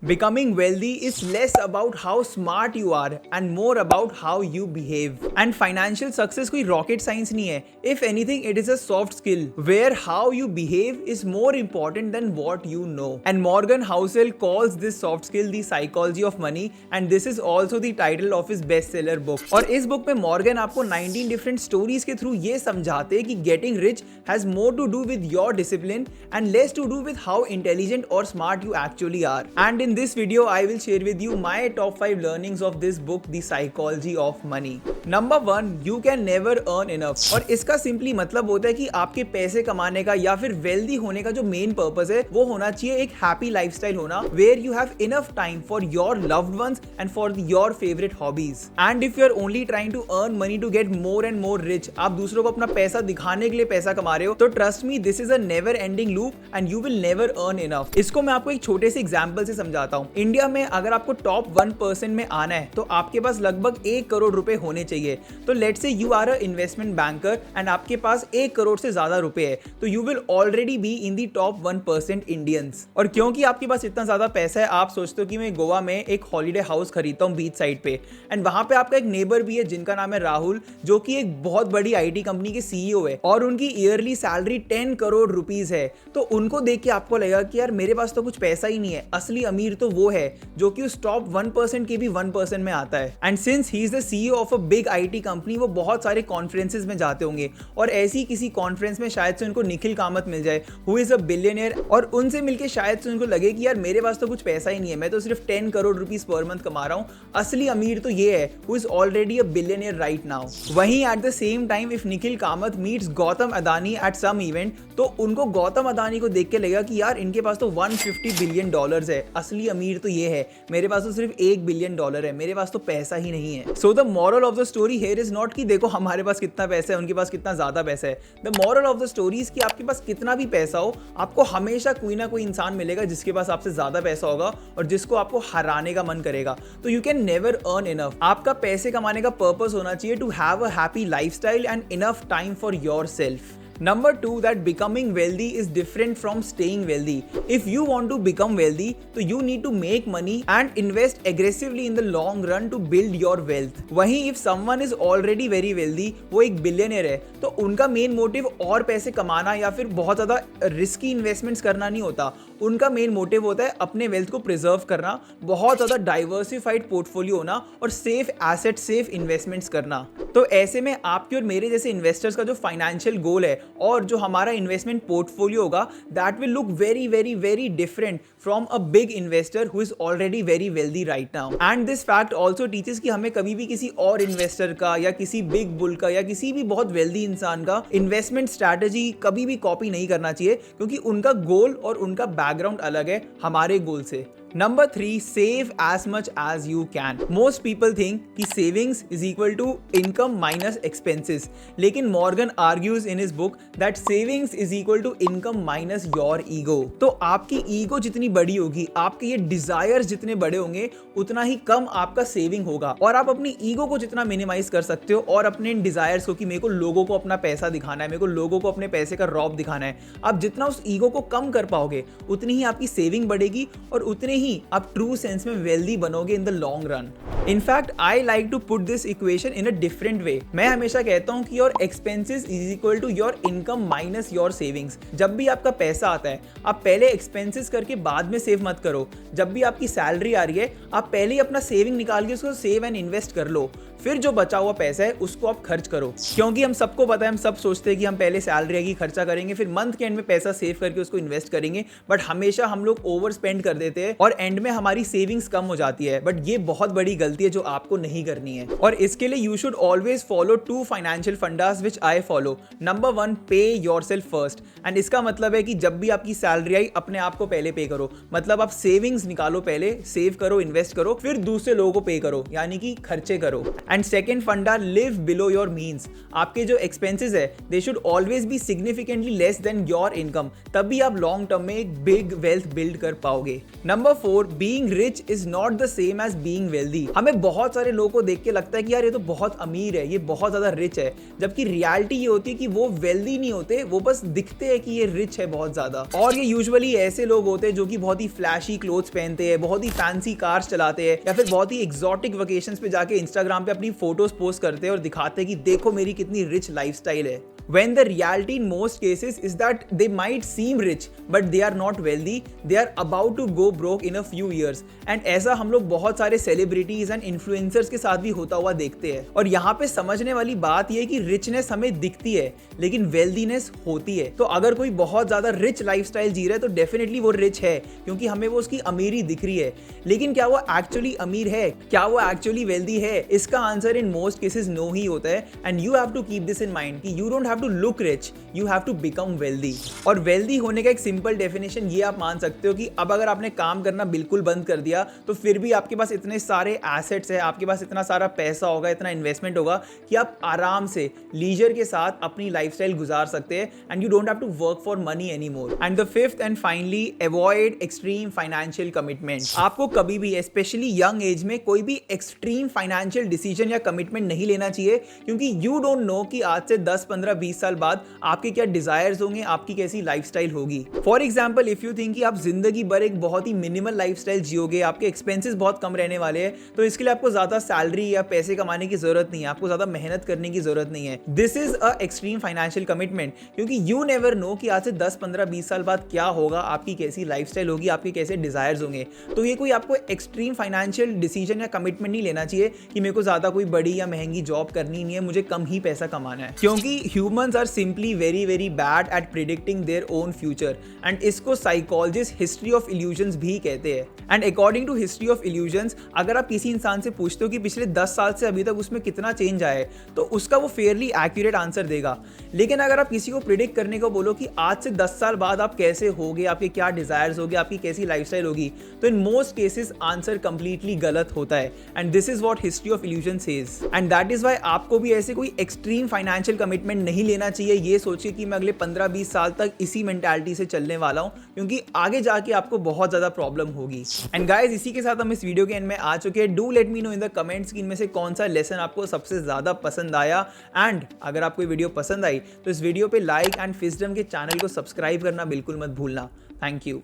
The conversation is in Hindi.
Becoming wealthy is less about how smart you are and more about how you behave. And financial success कोई rocket science नहीं है. If anything, it is a soft skill where how you behave is more important than what you know. And Morgan Housel calls this soft skill the psychology of money, and this is also the title of his bestseller book. और इस बुक में मॉर्गन आपको 19 different stories के थ्रू ये समझाते हैं कि getting rich has more to do with your discipline and less to do with how intelligent or smart you actually are. And in this video, I will share with you my top 5 learnings of this book, The Psychology of Money. Number 1, you can never earn enough. और इसका सिंपली मतलब होता है कि आपके पैसे कमाने का या फिर वेल्दी होने का जो मेन पर्पस है वो होना चाहिए एक हैप्पी लाइफस्टाइल होना, where you have enough time for your loved ones and for your favourite hobbies. And if you are only trying to earn money to get more and more rich, आप दूसरों को अपना पैसा दिखाने के लिए पैसा कमा रहे हो, तो trust me, this is a never ending loop and you will never earn enough. इसको मैं आपको एक छोटे से एग्जांपल से समझाता हूँ. इंडिया में अगर आपको टॉप 1% में आना है तो आपके पास लगभग 1 करोड़ रुपए होने चाहिए. तो let's say you are a investment banker and आपके पास 1 करोड़ से ज्यादा रुपए है, तो you will already be in the top 1% Indians. और क्योंकि आपके पास इतना ज्यादा पैसा है, आप सोचते हो कि मैं गोवा में एक हॉलीडे हाउस खरीदता हूँ बीच साइड पे, एंड वहां पे आपका एक नेबर भी है जिनका नाम है राहुल, जो कि एक बहुत बड़ी आईटी कंपनी के सीईओ है और उनकी ईयरली सैलरी 10 करोड़ रुपीज है. तो उनको देख के आपको लगेगा कि यार मेरे पास तो कुछ पैसा ही नहीं है. असली अमीर तो वो है जो कि उस टॉप 1% के भी 1% में आता है. And since he is the CEO of a big IT company, वो बहुत सारे कॉन्फ्रेंसेस में जाते होंगे और ऐसी किसी कॉन्फ्रेंस में शायद से उनको निखिल कामत मिल जाए, हु इज अ बिलियनियर, और उनसे मिलके शायद से उनको लगे कि यार मेरे पास तो कुछ पैसा ही नहीं है, मैं तो सिर्फ 10 करोड़ रुपीस पर मंथ कमा रहा हूँ. असली अमीर तो ये है who is already a billionaire right now. वहीं at the same time if Nikhil Kamath meets Gautam Adani at some event, तो उनको गौतम अदानी को देख के लगेगा कि यार इनके पास तो 150 बिलियन डॉलर्स है, असली अमीर तो ये है, मेरे पास तो सिर्फ $1 बिलियन है, मेरे पास तो पैसा ही नहीं है. So the moral of the story here is not कि देखो हमारे पास कितना पैसा है, उनके पास कितना ज्यादा पैसा है. The moral of the story is कि आपके पास कितना भी पैसा हो, आपको हमेशा कोई ना कोई इंसान मिलेगा जिसके पास आपसे ज्यादा पैसा होगा और जिसको आपको हराने का मन करेगा. तो you can never earn enough. आपका पैसे कमाने का पर्पस होना चाहिए to have a happy lifestyle and enough time for yourself. Number 2, that becoming wealthy is different from staying wealthy. If you want to become wealthy, so you need to make money and invest aggressively in the long run to build your wealth. वहीं if someone is already very wealthy, वो एक बिलियनर है, तो उनका मेन मोटिव और पैसे कमाना या फिर बहुत ज़्यादा रिस्की इन्वेस्टमेंट्स करना नहीं होता. उनका मेन मोटिव होता है अपने वेल्थ को प्रिजर्व करना, बहुत ज़्यादा डाइवर्सिफाइड पोर्टफोलियो होना और सेफ एसेट, सेफ इन्वेस्टमेंट्स करना. तो ऐसे में आपके और मेरे जैसे इन्वेस्टर्स का जो फाइनेंशियल गोल है और जो हमारा इन्वेस्टमेंट पोर्टफोलियो होगा, that will look very very very different from a big investor who is already very wealthy right now. And this fact also teaches कि हमें कभी भी किसी और इन्वेस्टर का या किसी बिग बुल का या किसी भी बहुत वेल्दी इंसान का इन्वेस्टमेंट स्ट्रैटेजी कभी भी कॉपी नहीं करना चाहिए, क्योंकि उनका गोल और उनका बैकग्राउंड अलग है हमारे गोल से. Number 3, save as much as you can. Most people think कि savings is equal to income minus expenses. लेकिन Morgan argues in his book that savings is equal to income minus your ego. तो आपकी ईगो जितनी बड़ी होगी, आपके ये डिजायर्स जितने बड़े होंगे, उतना ही कम आपका सेविंग होगा. और आप अपनी ईगो को जितना मिनिमाइज कर सकते हो और अपने इन डिजायर्स को कि मेरे को लोगों को अपना पैसा दिखाना है, मेरे को लोगों को अपने पैसे का रौब दिखाना है, आप जितना उस ईगो को कम कर पाओगे, उतनी ही आपकी सेविंग बढ़ेगी और उतने ही आप ट्रू सेंस में वेल्दी बनोगे in the long run. In fact I like to put this equation in a different way. मैं हमेशा कहता हूं कि your expenses is equal to your income minus your savings. जब भी आपका पैसा आता है, आप पहले एक्सपेंसेस करके बाद में सेव मत करो. जब भी आपकी सैलरी आ रही है, आप पहले ही अपना सेविंग निकाल के उसको सेव एंड इन्वेस्ट कर लो, फिर जो बचा हुआ पैसा है उसको आप खर्च करो. क्योंकि हम सबको पता है, हम सब सोचते हैं कि हम पहले सैलरी आएगी, खर्चा करेंगे, फिर मंथ के एंड में पैसा सेव करके उसको इन्वेस्ट करेंगे, बट हमेशा हम लोग ओवर स्पेंड कर देते हैं और एंड में हमारी सेविंग्स कम हो जाती है. बट ये बहुत बड़ी गलती है जो आपको नहीं करनी है. और इसके लिए you should always follow 2 financial fundas which I follow. Number 1, पे योरसेल्फ फर्स्ट. एंड इसका मतलब है कि जब भी आपकी सैलरी आई, अपने आप को पहले पे करो. मतलब आप सेविंग्स निकालो, पहले सेव करो, इन्वेस्ट करो, फिर दूसरे लोगों को पे करो, यानी कि खर्चे करो. एंड सेकेंड फंडा, लिव बिलो योर मीन्स. आपके जो एक्सपेंसेस है, they should always be significantly less than your income. तभी आप लॉन्ग टर्म में एक बिग वेल्थ बिल्ड कर पाओगे. Number 4, being rich is not the same as being wealthy. हमें हमें बहुत सारे लोगों को देख के लगता है कि यार ये तो बहुत अमीर है, ये बहुत ज़्यादा रिच है, जबकि रियलिटी ये होती है कि वो वेल्दी नहीं होते, वो बस दिखते हैं कि ये रिच है बहुत ज़्यादा। और ये यूजुअली ऐसे लोग होते हैं जो कि बहुत ही फ्लैशी क्लोथ्स पहनते हैं, बहुत ही फैंसी कार्स चलाते हैं, या फिर बहुत ही एक्सोटिक वेकेशंस पे जाके इंस्टाग्राम पे अपनी फोटोज पोस्ट करते हैं और दिखाते हैं कि देखो मेरी कितनी रिच लाइफस्टाइल है। When the reality in most cases is that they might seem rich but they are not wealthy, they are about to go broke in a few years. And ऐसा हम लोग बहुत सारे सेलिब्रिटीज एंड इन्फ्लुएंसर्स के साथ भी होता हुआ देखते हैं। और यहाँ पे समझने वाली बात यह है कि रिचनेस हमें दिखती है लेकिन वेल्दीनेस होती है। तो अगर कोई बहुत ज्यादा रिच लाइफस्टाइल जी रहा है तो डेफिनेटली वो रिच है, क्योंकि हमें वो उसकी अमीरी दिख रही है। लेकिन क्या वो एक्चुअली अमीर है, क्या वो एक्चुअली वेल्दी है? इसका answer in most cases no ही होता है। And you have to keep this in mind कि you don't have to look rich, you have to become wealthy. और वेल्दी होने का एक सिंपल डेफिनेशन ये आप मान सकते हो कि अब अगर आपने काम करना बिल्कुल बंद कर दिया तो फिर भी आपके पास इतने सारे एसेट्स है, आपके पास इतना सारा पैसा होगा, इतना इन्वेस्टमेंट होगा कि आप आराम से लीजर के साथ अपनी लाइफस्टाइल गुजार सकते हैं and you don't have to work for money any more. And the fifth and finally, avoid extreme financial commitment. आपको कभी भी स्पेशली यंग एज में कोई भी एक्सट्रीम फाइनेंशियल डिसीजन या कमिटमेंट नहीं लेना चाहिए, क्योंकि यू डोंट नो कि आज से 10, 15, 20 साल बाद आपके क्या डिजायर्स होंगे, आपकी कैसी लाइफस्टाइल होगी। For example, if you think कि आप जिंदगी भर एक बहुत ही मिनिमल लाइफस्टाइल जियोगे, आपके एक्सपेंसेस बहुत कम रहने वाले हैं, तो इसके लिए आपको ज्यादा सैलरी या पैसे कमाने की जरूरत नहीं है, आपको ज्यादा मेहनत करने की जरूरत नहीं है। This is a extreme financial commitment, क्योंकि यू नेवर नो कि आज से 10, 15, 20 साल बाद क्या होगा, आपकी कैसी लाइफस्टाइल होगी, आपके कैसे डिजायर्स होंगे। तो ये कोई आपको एक्सट्रीम फाइनेंशियल डिसीजन या कमिटमेंट नहीं लेना चाहिए कि मेरे को ज्यादा कोई बड़ी या महंगी जॉब करनी नहीं है, मुझे कम ही पैसा कमाना है, क्योंकि humans are simply very very bad at predicting their own future. And इसको साइकोलॉजिस्ट हिस्ट्री ऑफ इल्यूजन्स भी कहते हैं। And according to history of illusions, अगर आप किसी इंसान से पूछते हो कि पिछले 10 साल से अभी तक उसमें कितना चेंज आया है, तो उसका वो फेयरली एक्यूरेट आंसर देगा। लेकिन अगर आप किसी को प्रिडिक्ट करने को बोलो कि आज से 10 साल बाद आप कैसे होगे, आपके क्या डिजायर्स होगे, आपकी कैसी लाइफस्टाइल होगी, तो इन मोस्ट केसेस आंसर कंप्लीटली गलत होता है। And this is what history of illusion says. And that is why आपको भी ऐसे कोई एक्सट्रीम फाइनेंशियल कमिटमेंट नहीं लेना चाहिए ये सोचिए कि मैं अगले 15-20 साल तक इसी मेंटालिटी से चलने वाला हूं, क्योंकि आगे जाके आपको बहुत ज्यादा प्रॉब्लम होगी। एंड गाइस, इसी के साथ हम इस वीडियो के एंड में आ चुके हैं। Do let me know in the comments कि इनमें से कौन सा लेसन आपको सबसे ज्यादा पसंद आया। एंड अगर आपको ये वीडियो पसंद आई तो इस वीडियो पे लाइक एंड फिजडम के चैनल को सब्सक्राइब करना बिल्कुल मत भूलना। Thank you.